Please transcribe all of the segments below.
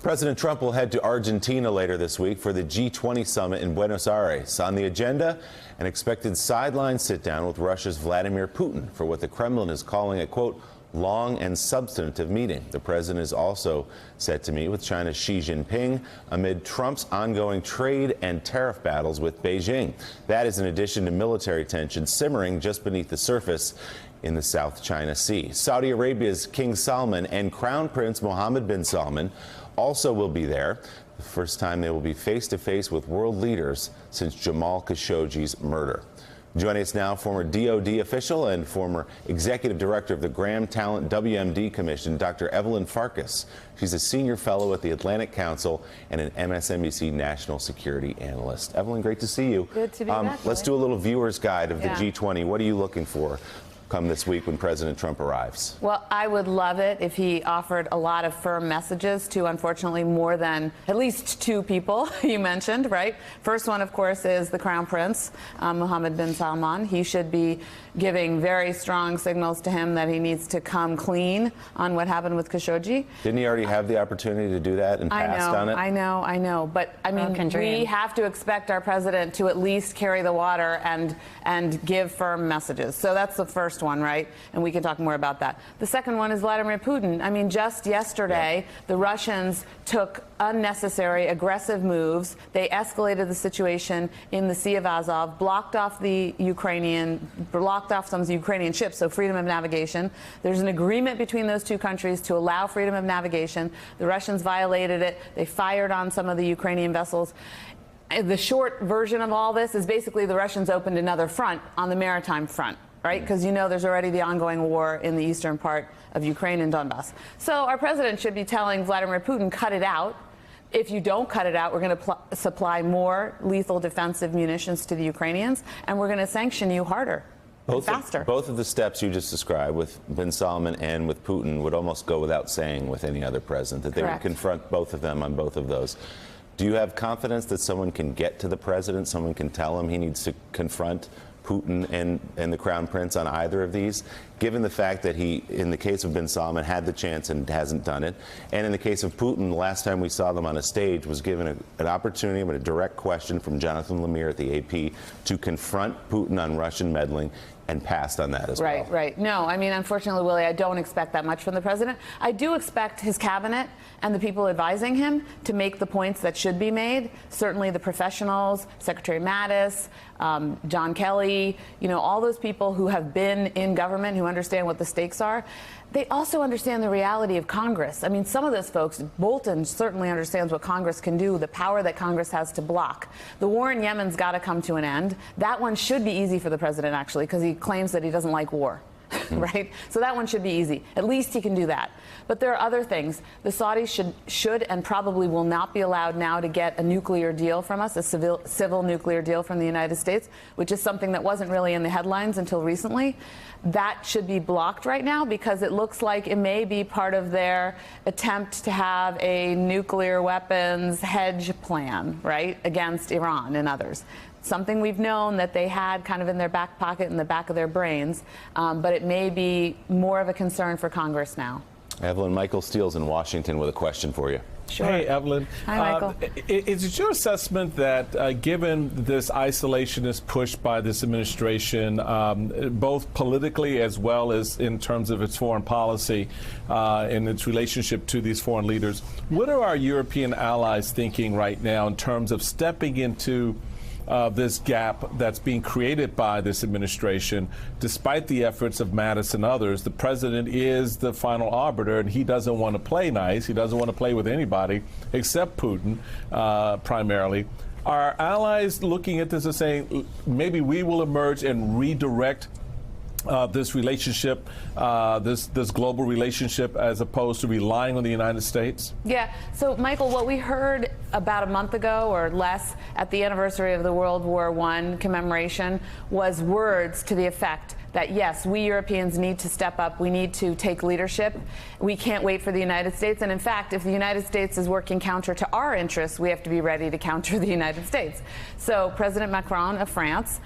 President Trump will head to Argentina later this week for the G20 summit in Buenos Aires. On the agenda, an expected sideline sit-down with Russia's Vladimir Putin for what the Kremlin is calling a, quote, long and substantive meeting. The president is also set to meet with China's Xi Jinping amid Trump's ongoing trade and tariff battles with Beijing. That is in addition to military tensions simmering just beneath the surface in the South China Sea. Saudi Arabia's King Salman and Crown Prince Mohammed bin Salman also will be there. The first time they will be face-to-face with world leaders since Jamal Khashoggi's murder. Joining us now, former DOD official and former executive director of the Graham Talent WMD Commission, Dr. Evelyn Farkas. She's a senior fellow at the Atlantic Council and an MSNBC national security analyst. Evelyn, great to see you. Good to be back. Let's do a little viewer's guide of the G20. What are you looking for come this week when President Trump arrives? Well, I would love it if he offered a lot of firm messages to, unfortunately, more than at least two people you mentioned, right? First one, of course, is the Crown Prince, Mohammed bin Salman. He should be giving very strong signals to him that he needs to come clean on what happened with Khashoggi. Didn't he already have the opportunity to do that and passed on it? I know. But, I mean, we have to expect our president to at least carry the water and give firm messages. So that's the first one, right? And we can talk more about that. The second one is Vladimir Putin. I mean, just yesterday, the Russians took unnecessary, aggressive moves. They escalated the situation in the Sea of Azov, blocked off some Ukrainian ships, so freedom of navigation. There's an agreement between those two countries to allow freedom of navigation. The Russians violated it. They fired on some of the Ukrainian vessels. The short version of all this is basically the Russians opened another front on the maritime front, right? Because you know there's already the ongoing war in the eastern part of Ukraine and Donbass. So our president should be telling Vladimir Putin, cut it out. If you don't cut it out, we're going to supply more lethal defensive munitions to the Ukrainians, and we're going to sanction you harder. Faster. Both of the steps you just described with bin Salman and with Putin would almost go without saying with any other president, that they would confront both of them on both of those. Do you have confidence that someone can get to the president, someone can tell him he needs to confront Putin and the Crown Prince on either of these, given the fact that he, in the case of bin Salman, had the chance and hasn't done it, and in the case of Putin, the last time we saw them on a stage was given an opportunity with a direct question from Jonathan Lemire at the AP to confront Putin on Russian meddling, and passed on that as well. Right. No, I mean, unfortunately, Willie, I don't expect that much from the president. I do expect his cabinet and the people advising him to make the points that should be made. Certainly the professionals, Secretary Mattis, John Kelly, you know, all those people who have been in government, who understand what the stakes are. They also understand the reality of Congress. I mean, some of those folks, Bolton certainly understands what Congress can do, the power that Congress has to block. The war in Yemen's got to come to an end. That one should be easy for the president, actually, because he claims that he doesn't like war. Right? So that one should be easy. At least he can do that. But there are other things. The Saudis should and probably will not be allowed now to get a nuclear deal from us, a civil nuclear deal from the United States, which is something that wasn't really in the headlines until recently. That should be blocked right now because it looks like it may be part of their attempt to have a nuclear weapons hedge plan, right, against Iran and others. Something we've known that they had kind of in their back pocket, in the back of their brains, but it may be more of a concern for Congress now. Evelyn, Michael Steele's in Washington with a question for you. Sure. Hey, Evelyn. Hi, Michael. Is it your assessment that given this isolationist push by this administration, both politically as well as in terms of its foreign policy and its relationship to these foreign leaders, what are our European allies thinking right now in terms of stepping into this gap that's being created by this administration? Despite the efforts of Mattis and others, the president is the final arbiter, and he doesn't want to play nice. He doesn't want to play with anybody except Putin, primarily. Are allies looking at this and saying, maybe we will emerge and redirect this relationship, this global relationship, as opposed to relying on the United States? Yeah. So, Michael, what we heard about a month ago or less at the anniversary of the World War I commemoration was words to the effect that, yes, we Europeans need to step up. We need to take leadership. We can't wait for the United States. And in fact, if the United States is working counter to our interests, we have to be ready to counter the United States. So President Macron of France,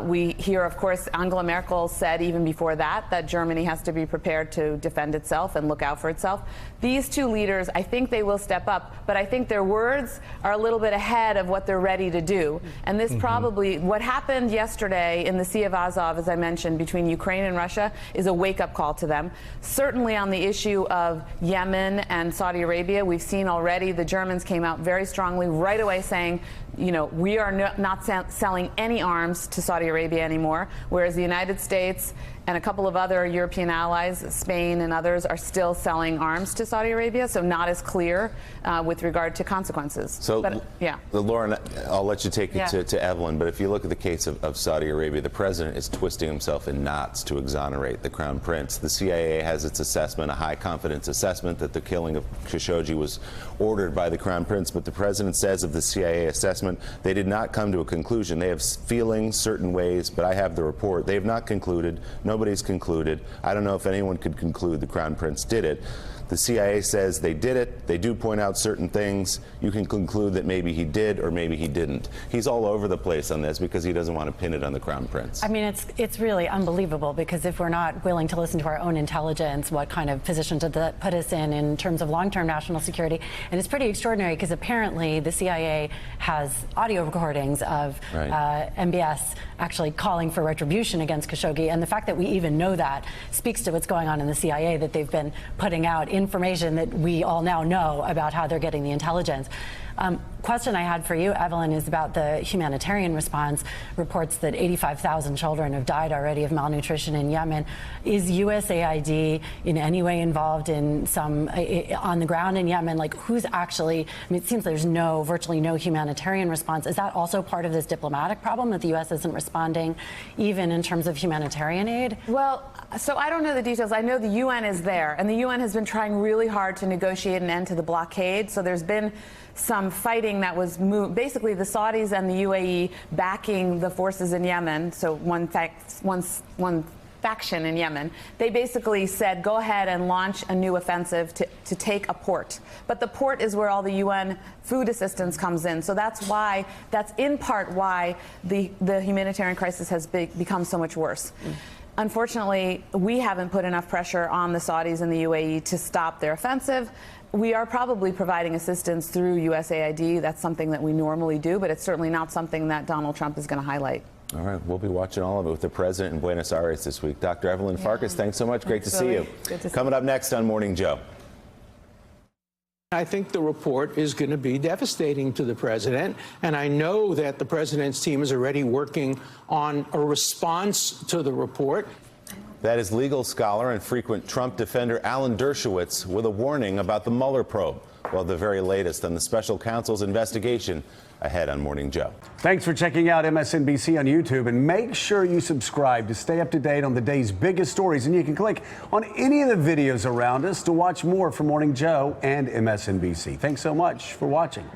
we hear, of course, Angela Merkel said even before that Germany has to be prepared to defend itself and look out for itself. These two leaders, I think they will step up, but I think their words are a little bit ahead of what they're ready to do. And this probably, what happened yesterday in the Sea of Azov, as I mentioned, between Ukraine and Russia, is a wake-up call to them. Certainly on the issue of Yemen and Saudi Arabia, we've seen already the Germans came out very strongly right away saying, you know, we are not selling any arms to Saudi Arabia anymore, whereas the United States and a couple of other European allies, Spain and others, are still selling arms to Saudi Arabia, so not as clear with regard to consequences. So, but, yeah. Lauren, I'll let you take it to Evelyn, but if you look at the case of Saudi Arabia, the president is twisting himself in knots to exonerate the crown prince. The CIA has its assessment, a high-confidence assessment, that the killing of Khashoggi was ordered by the crown prince, but the president says of the CIA assessment, they did not come to a conclusion. They have feelings certain ways, but I have the report. They have not concluded. Nobody's concluded. I don't know if anyone could conclude the crown prince did it. The CIA says they did it. They do point out certain things. You can conclude that maybe he did or maybe he didn't. He's all over the place on this because he doesn't want to pin it on the crown prince. I mean, it's really unbelievable, because if we're not willing to listen to our own intelligence, what kind of position did that put us in terms of long-term national security? And it's pretty extraordinary, because apparently the CIA has audio recordings of MBS actually calling for retribution against Khashoggi. And the fact that we even know that speaks to what's going on in the CIA, that they've been putting out information that we all now know about how they're getting the intelligence. Question I had for you, Evelyn, is about the humanitarian response. Reports that 85,000 children have died already of malnutrition in Yemen. Is USAID in any way involved in some on the ground in Yemen? Like, who's actually? I mean, it seems there's virtually no humanitarian response. Is that also part of this diplomatic problem, that the U.S. isn't responding, even in terms of humanitarian aid? Well, so I don't know the details. I know the UN is there, and the UN has been trying really hard to negotiate an end to the blockade. So there's been some fighting that was moved, basically the Saudis and the UAE backing the forces in Yemen. So one faction in Yemen, they basically said, go ahead and launch a new offensive to take a port. But the port is where all the UN food assistance comes in. So that's in part why the humanitarian crisis has become so much worse. Unfortunately, we haven't put enough pressure on the Saudis and the UAE to stop their offensive. We are probably providing assistance through USAID. That's something that we normally do, but it's certainly not something that Donald Trump is going to highlight. All right, we'll be watching all of it with the president in Buenos Aires this week. Dr. Evelyn Farkas, thanks so much. Great to see you. Coming up next on Morning Joe. I think the report is going to be devastating to the president, and I know that the president's team is already working on a response to the report. That is legal scholar and frequent Trump defender Alan Dershowitz with a warning about the Mueller probe. Well, the very latest on the special counsel's investigation ahead on Morning Joe. Thanks for checking out MSNBC on YouTube, and make sure you subscribe to stay up to date on the day's biggest stories. And you can click on any of the videos around us to watch more from Morning Joe and MSNBC. Thanks so much for watching.